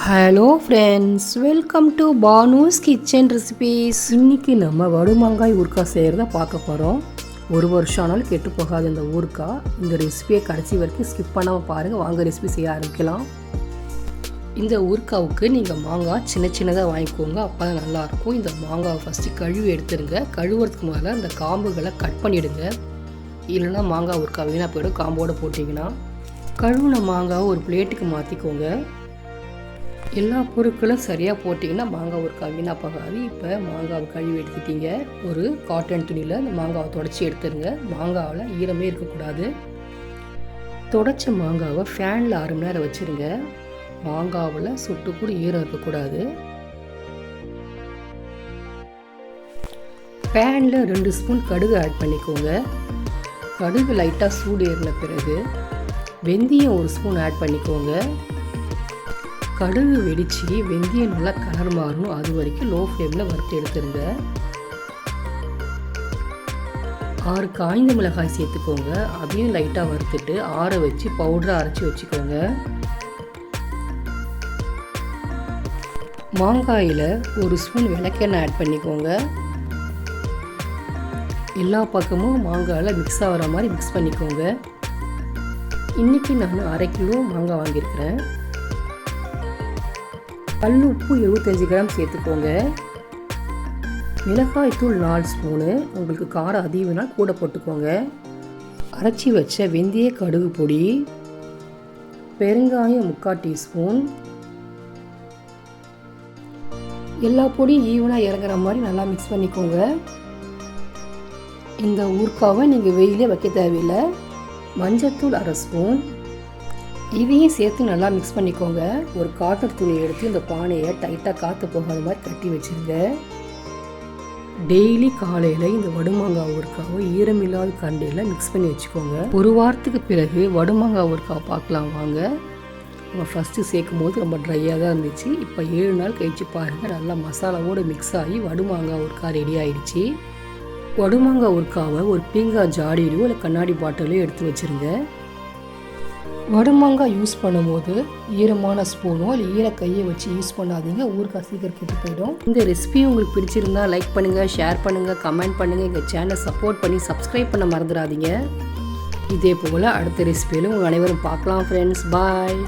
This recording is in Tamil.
Hello friends, welcome to Banu's kitchen recipes. இன்றைக்கி நம்ம வடுமாங்காய் ஊறுகாய் செய்கிறத பார்க்க போகிறோம். ஒரு வருஷம் ஆனாலும் கெட்டு போகாது இந்த ஊறுகாய். இந்த ரெசிபியை கடைசி வரைக்கும் ஸ்கிப் பண்ணாமல் பாருங்கள். வாங்க ரெசிபி செய்ய ஆரம்பிக்கலாம். இந்த ஊறுகாவுக்கு நீங்கள் மாங்காய் சின்ன சின்னதாக வாங்கிக்கோங்க, அப்போ தான் நல்லாயிருக்கும். இந்த மாங்காவை ஃபஸ்ட்டு கழுவி எடுத்துருங்க. கழுவுறதுக்கு முதல்ல இந்த காம்புகளை கட் பண்ணிவிடுங்க, இல்லைன்னா மாங்காய் ஊறுகாய் வீணாக போய்டும் காம்போடு போட்டிங்கன்னா. கழுவுன மாங்காவை ஒரு பிளேட்டுக்கு மாற்றிக்கோங்க. எல்லா பொருட்களும் சரியாக போட்டிங்கன்னா மாங்காய் ஊறுகாய் வீணாக போகாது. இப்போ மாங்காவை கழுவி எடுத்துட்டீங்க. ஒரு காட்டன் துணியில் இந்த மாங்காவை தொடச்சி எடுத்துருங்க. மாங்காவில் ஈரமே இருக்கக்கூடாது. தொடச்ச மாங்காவை ஃபேனில் 6 மணி நேரம் வச்சுருங்க. மாங்காவில் சுட்டு கூட ஈரம் இருக்கக்கூடாது. பேனில் 2 ஸ்பூன் கடுகு ஆட் பண்ணிக்கோங்க. கடுகு லைட்டாக சூடு ஏறின பிறகு வெந்தயம் 1 ஸ்பூன் ஆட் பண்ணிக்கோங்க. கடுகு வெடித்து வெந்தயம் நல்லா கலர் மாறணும், அது வரைக்கும் லோ ஃப்ளேமில் வறுத்து எடுத்துருங்க. 6 காய்ந்த மிளகாய் சேர்த்துக்கோங்க. அதையும் லைட்டாக வறுத்துட்டு ஆற வச்சு பவுடரை அரைச்சி வச்சுக்கோங்க. மாங்காயில் 1 ஸ்பூன் விளக்கெண்ணெய் ஆட் பண்ணிக்கோங்க. எல்லா பக்கமும் மாங்காயில் மிக்ஸ் ஆகிற மாதிரி மிக்ஸ் பண்ணிக்கோங்க. இன்றைக்கி நான் 1/2 கிலோ மாங்காய் வாங்கியிருக்கிறேன். கல் உப்பு 75 கிராம் சேர்த்துக்கோங்க. மிளகாய் தூள் 4 ஸ்பூனு. உங்களுக்கு காரம் அதிகம்னா கூட போட்டுக்கோங்க. அரைச்சி வச்ச வெந்தய கடுகு பொடி, பெருங்காயம் 3/4 டீஸ்பூன். எல்லா பொடியும் ஈவனாக இறங்குற மாதிரி நல்லா மிக்ஸ் பண்ணிக்கோங்க. இந்த ஊறுகாவை நீங்கள் வெயிலே வைக்க தேவையில்லை. மஞ்சத்தூள் 1/2 ஸ்பூன். இதையும் சேர்த்து நல்லா மிக்ஸ் பண்ணிக்கோங்க. ஒரு காட்டன் துணி எடுத்து இந்த பானையை டைட்டாக காற்று போகாத மாதிரி கட்டி வச்சுருங்க. டெய்லி காலையில் இந்த வடுமாங்காய் ஊறுகாவை ஈரமில்லாத கண்டையில் மிக்ஸ் பண்ணி வச்சுக்கோங்க. ஒரு வாரத்துக்கு பிறகு வடுமாங்காய் ஊறுகாவை பார்க்கலாம் வாங்க. நம்ம ஃபஸ்ட்டு சேர்க்கும் போது ரொம்ப ட்ரையாக தான் இருந்துச்சு. இப்போ 7 நாள் கழிச்சு பாருங்கள், நல்லா மசாலாவோடு மிக்ஸ் ஆகி வடுமாங்காய் ஊறுகாய் ரெடி ஆகிடுச்சு. வடுமாங்காய் ஊறுகாவை ஒரு பீங்காய் ஜாடியிலையோ இல்லை கண்ணாடி பாட்டிலையோ எடுத்து வச்சுருங்க. வடுமாங்காய் யூஸ் பண்ணும்போது ஈரமான ஸ்பூனோ இல்லை ஈர கையை வச்சு யூஸ் பண்ணாதீங்க, ஊறுகாய் சீக்கிரம் கெட்டு போயிடும். இந்த ரெசிபி உங்களுக்கு பிடிச்சிருந்தா லைக் பண்ணுங்கள், ஷேர் பண்ணுங்கள், கமெண்ட் பண்ணுங்கள். எங்கள் சேனலை சப்போர்ட் பண்ணி சப்ஸ்கிரைப் பண்ண மறந்துடாதீங்க. இதே போல் அடுத்த ரெசிபியில் உங்கள் அனைவரும் பார்க்கலாம் ஃப்ரெண்ட்ஸ். பாய்.